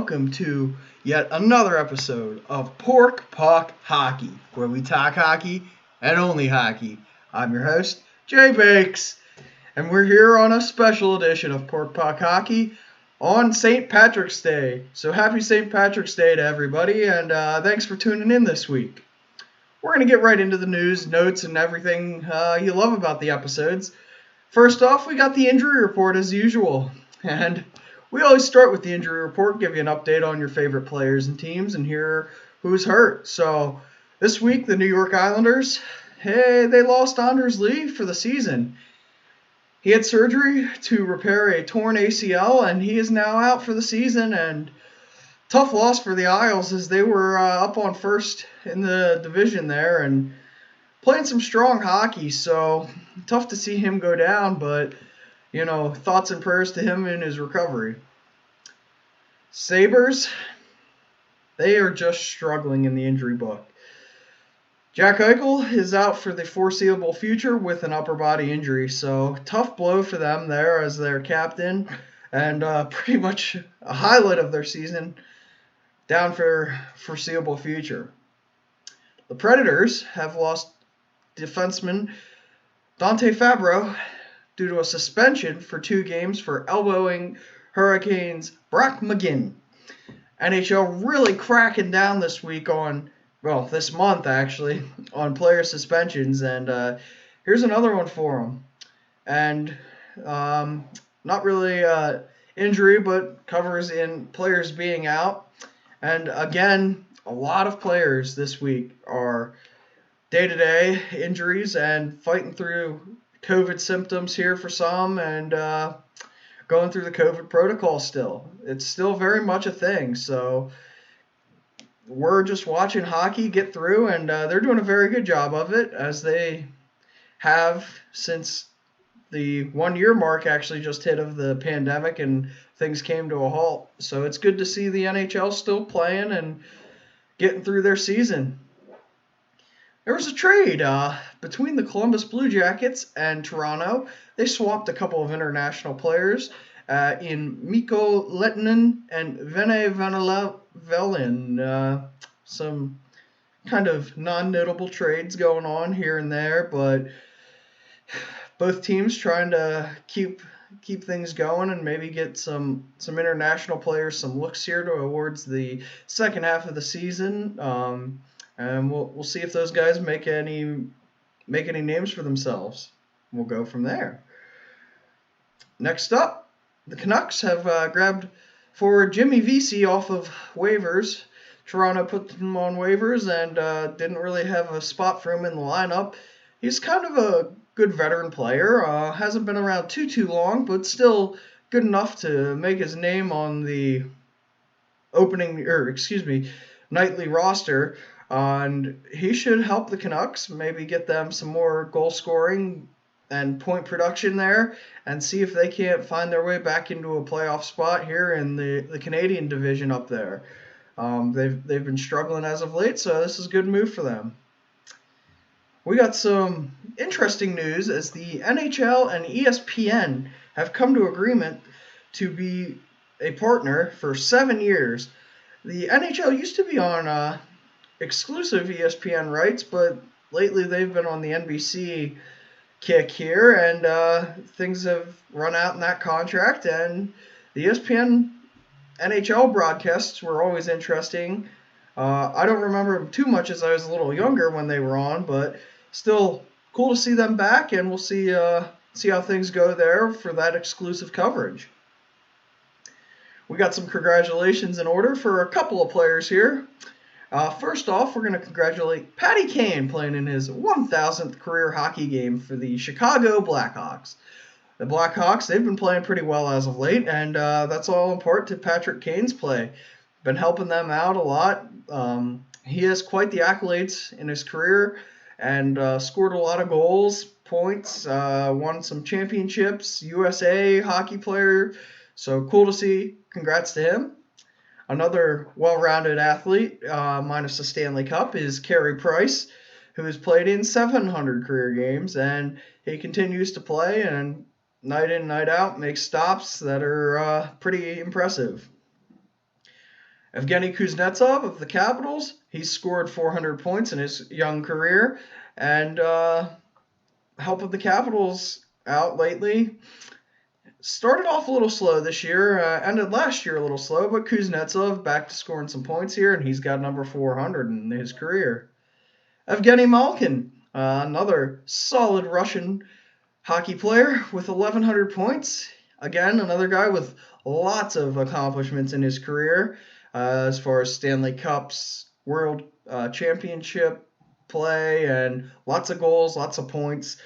welcome to yet another episode of Pork Puck Hockey, where we talk hockey and only hockey. I'm your host, JBACS, and we're here on a special edition of Pork Puck Hockey on St. Patrick's Day. So happy St. Patrick's Day to everybody, and thanks for tuning in this week. We're going to get right into the news, notes, and everything you love about the episodes. First off, we got the injury report as usual, and we always start with the injury report, give you an update on your favorite players and teams, and hear who's hurt. So this week, the New York Islanders, they lost Anders Lee for the season. He had surgery to repair a torn ACL, and he is now out for the season. And tough loss for the Isles as they were up on first in the division there and playing some strong hockey. So tough to see him go down, but thoughts and prayers to him in his recovery. Sabres, they are just struggling in the injury book. Jack Eichel is out for the foreseeable future with an upper body injury, so tough blow for them there as their captain and pretty much a highlight of their season down for foreseeable future. The Predators have lost defenseman Dante Fabro due to a suspension for 2 games for elbowing Hurricanes Brock McGinn. NHL really cracking down this month actually, on player suspensions, and here's another one for them. And not really injury, but covers in players being out. And again, a lot of players this week are day-to-day injuries and fighting through COVID symptoms here for some, and going through the COVID protocol still. It's still very much a thing, so we're just watching hockey get through, and they're doing a very good job of it, as they have since the 1-year mark actually just hit of the pandemic and things came to a halt. So it's good to see the NHL still playing and getting through their season. There was a trade between the Columbus Blue Jackets and Toronto. They swapped a couple of international players in Mikko Lehtinen and Vene Vanavelin. Some kind of non-notable trades going on here and there, but both teams trying to keep things going and maybe get some international players some looks here towards the second half of the season. And we'll see if those guys make any names for themselves. We'll go from there. Next up, the Canucks have grabbed forward Jimmy Vesey off of waivers. Toronto put him on waivers and didn't really have a spot for him in the lineup. He's kind of a good veteran player. Hasn't been around too long, but still good enough to make his name on the nightly roster. And he should help the Canucks, maybe get them some more goal scoring and point production there, and see if they can't find their way back into a playoff spot here in the Canadian division up there. They've been struggling as of late, so this is a good move for them. We got some interesting news as the NHL and ESPN have come to agreement to be a partner for 7 years. The NHL used to be on exclusive ESPN rights, but lately they've been on the NBC kick here, and things have run out in that contract, and the ESPN NHL broadcasts were always interesting. I don't remember them too much as I was a little younger when they were on, but still cool to see them back, and we'll see how things go there for that exclusive coverage. We got some congratulations in order for a couple of players here. First off, we're going to congratulate Patty Kane playing in his 1,000th career hockey game for the Chicago Blackhawks. The Blackhawks, they've been playing pretty well as of late, and that's all in part to Patrick Kane's play. Been helping them out a lot. He has quite the accolades in his career and scored a lot of goals, points, won some championships, USA hockey player. So cool to see. Congrats to him. Another well-rounded athlete, minus the Stanley Cup, is Carey Price, who has played in 700 career games, and he continues to play and night in, night out makes stops that are pretty impressive. Evgeny Kuznetsov of the Capitals, he's scored 400 points in his young career and helping the Capitals out lately. Started off a little slow this year, ended last year a little slow, but Kuznetsov back to scoring some points here, and he's got number 400 in his career. Evgeny Malkin, another solid Russian hockey player with 1,100 points. Again, another guy with lots of accomplishments in his career as far as Stanley Cups, World Championship play, and lots of goals, lots of points.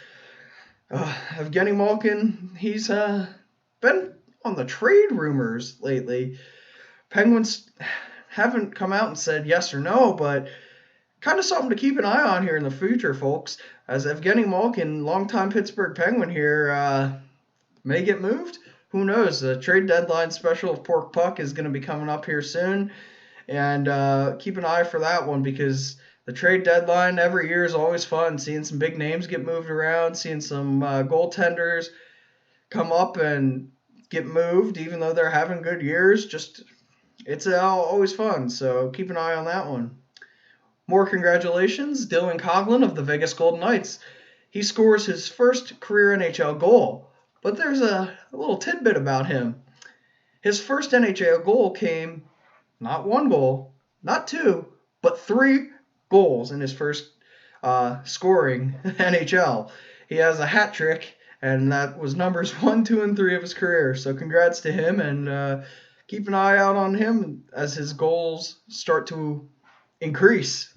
Evgeny Malkin, he's been on the trade rumors lately. Penguins haven't come out and said yes or no, but kind of something to keep an eye on here in the future, folks. As Evgeny Malkin, longtime Pittsburgh Penguin here, may get moved. Who knows? The trade deadline special of Pork Puck is going to be coming up here soon. And keep an eye for that one because the trade deadline every year is always fun. Seeing some big names get moved around, seeing some goaltenders come up and get moved, even though they're having good years. It's always fun. So keep an eye on that one. More congratulations, Dylan Coghlan of the Vegas Golden Knights. He scores his first career NHL goal. But there's a little tidbit about him. His first NHL goal came, not one goal, not two, but 3 goals in his first scoring NHL. He has a hat trick, and that was numbers 1, 2, and 3 of his career. So congrats to him, and keep an eye out on him as his goals start to increase.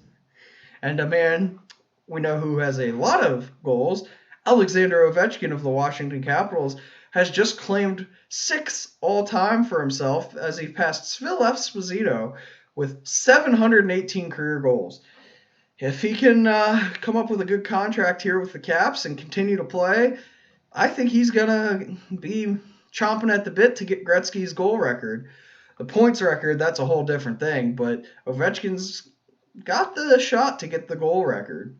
And a man we know who has a lot of goals, Alexander Ovechkin of the Washington Capitals, has just claimed 6 all-time for himself as he passed Phil Esposito with 718 career goals. If he can come up with a good contract here with the Caps and continue to play, I think he's going to be chomping at the bit to get Gretzky's goal record. The points record, that's a whole different thing, but Ovechkin's got the shot to get the goal record.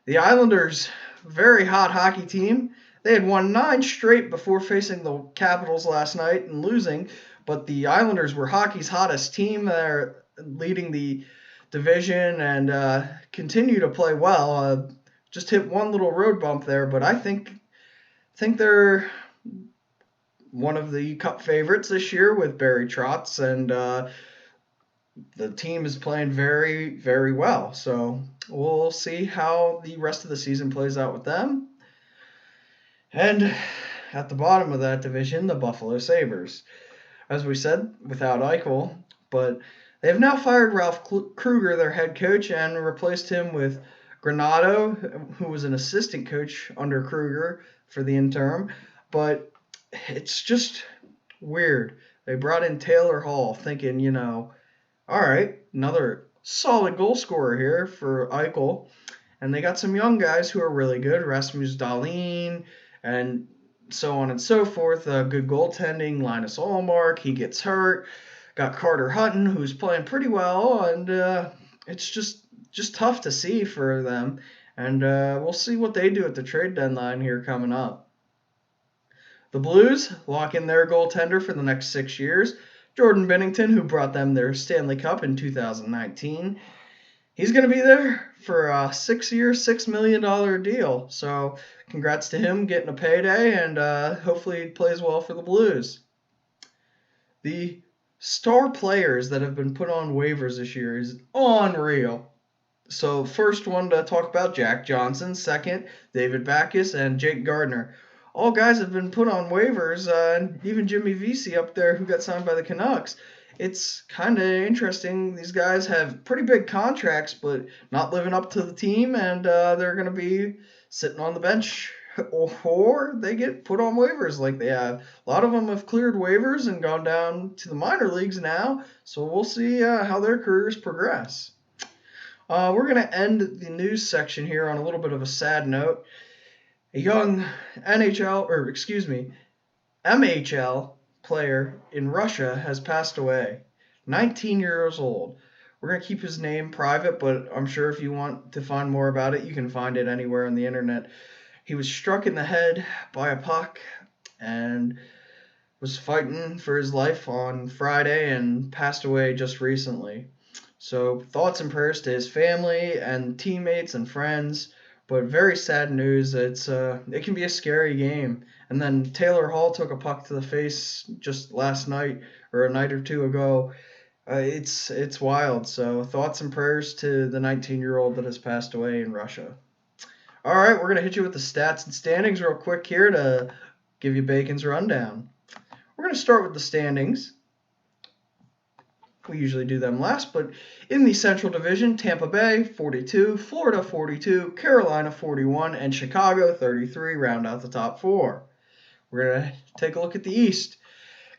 The Islanders, very hot hockey team. They had won 9 straight before facing the Capitals last night and losing, but the Islanders were hockey's hottest team. They're leading the division and continue to play well. Just hit one little road bump there, but I think they're one of the Cup favorites this year with Barry Trotz, and the team is playing very, very well. So we'll see how the rest of the season plays out with them. And at the bottom of that division, the Buffalo Sabres. As we said, without Eichel, but they have now fired Ralph Kruger, their head coach, and replaced him with Granato, who was an assistant coach under Kruger for the interim. But it's just weird. They brought in Taylor Hall thinking, all right, another solid goal scorer here for Eichel. And they got some young guys who are really good, Rasmus Dahlin and so on and so forth. Good goaltending, Linus Ullmark, he gets hurt. Got Carter Hutton, who's playing pretty well, and it's just tough to see for them. And we'll see what they do at the trade deadline here coming up. The Blues lock in their goaltender for the next 6 years, Jordan Binnington, who brought them their Stanley Cup in 2019. He's going to be there for a 6-year, $6 million deal. So congrats to him getting a payday, and hopefully he plays well for the Blues. The star players that have been put on waivers this year is unreal. So first one to talk about, Jack Johnson. Second, David Backes and Jake Gardiner. All guys have been put on waivers, and even Jimmy Vesey up there who got signed by the Canucks. It's kind of interesting. These guys have pretty big contracts, but not living up to the team, and they're going to be sitting on the bench, or they get put on waivers like they have. A lot of them have cleared waivers and gone down to the minor leagues now, so we'll see how their careers progress. We're going to end the news section here on a little bit of a sad note. A young MHL player in Russia has passed away, 19 years old. We're going to keep his name private, but I'm sure if you want to find more about it, you can find it anywhere on the internet. He was struck in the head by a puck, and was fighting for his life on Friday and passed away just recently. So thoughts and prayers to his family and teammates and friends. But very sad news. It can be a scary game. And then Taylor Hall took a puck to the face just last night or a night or two ago. It's wild. So thoughts and prayers to the 19-year-old that has passed away in Russia. All right, we're gonna hit you with the stats and standings real quick here to give you Bacon's rundown. We're gonna start with the standings. We usually do them last, but in the Central Division, Tampa Bay 42, Florida 42, Carolina 41, and Chicago 33 round out the top four. We're going to take a look at the East.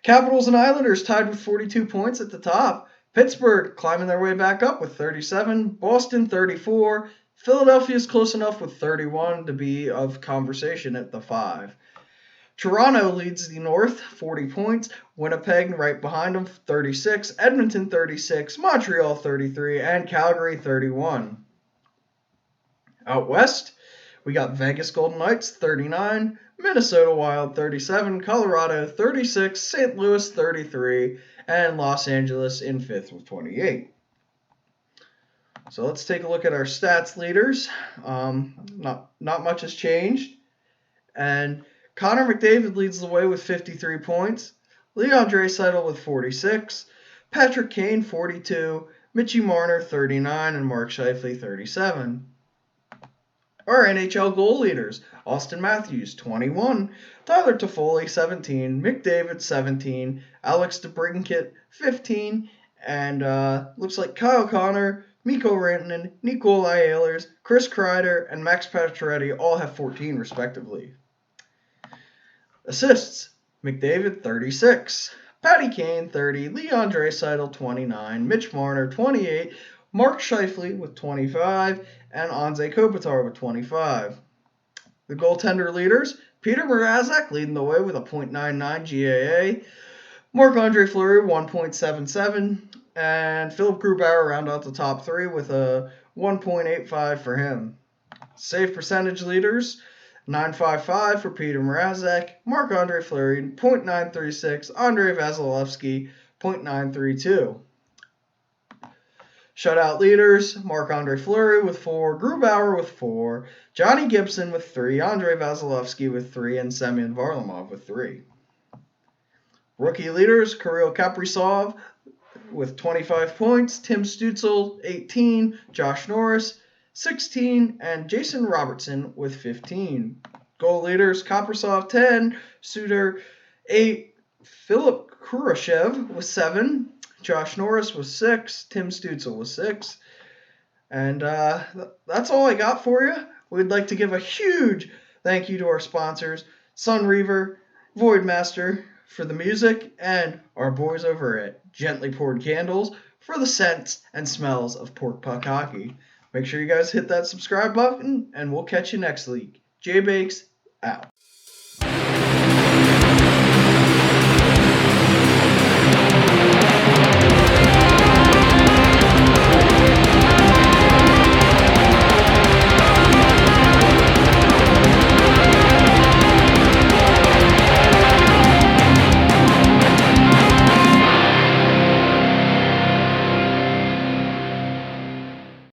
Capitals and Islanders tied with 42 points at the top. Pittsburgh climbing their way back up with 37, Boston 34, Philadelphia's close enough with 31 to be of conversation at the 5. Toronto leads the North, 40 points. Winnipeg right behind them, 36. Edmonton, 36. Montreal, 33. And Calgary, 31. Out west, we got Vegas Golden Knights, 39. Minnesota Wild, 37. Colorado, 36. St. Louis, 33. And Los Angeles in 5th with 28. So let's take a look at our stats leaders. Not much has changed. And Connor McDavid leads the way with 53 points. Leon Draisaitl with 46. Patrick Kane, 42. Mitchie Marner, 39. And Mark Scheifele, 37. Our NHL goal leaders. Austin Matthews, 21. Tyler Toffoli, 17. McDavid, 17. Alex DeBrincat, 15. And looks like Kyle Connor, Mikko Rantanen, Nikolai Ehlers, Chris Kreider, and Max Pacioretty all have 14 respectively. Assists, McDavid, 36. Patty Kane, 30. Leon Draisaitl, 29. Mitch Marner, 28. Mark Scheifele with 25. And Anze Kopitar with 25. The goaltender leaders, Peter Mrazek leading the way with a .99 GAA. Marc-Andre Fleury, 1.77. And Philip Grubauer round out the top three with a 1.85 for him. Save percentage leaders, .955 for Peter Mrazek, Marc-Andre Fleury, .936, Andrei Vasilevsky, .932. Shutout leaders, Marc-Andre Fleury with 4, Grubauer with 4, Johnny Gibson with 3, Andrei Vasilevsky with 3, and Semyon Varlamov with 3. Rookie leaders, Kirill Kaprizov with 25 points, Tim Stützle, 18, Josh Norris, 16, and Jason Robertson with 15. Goal leaders, Kaprizov, 10, Suter, 8, Philip Kurashev with 7, Josh Norris with 6, Tim Stützle with 6. And that's all I got for you. We'd like to give a huge thank you to our sponsors, Sun Reaver, Voidmaster for the music, and our boys over at Gently Poured Candles for the scents and smells of Pork Puck Hockey. Make sure you guys hit that subscribe button, and we'll catch you next week. JBACS out.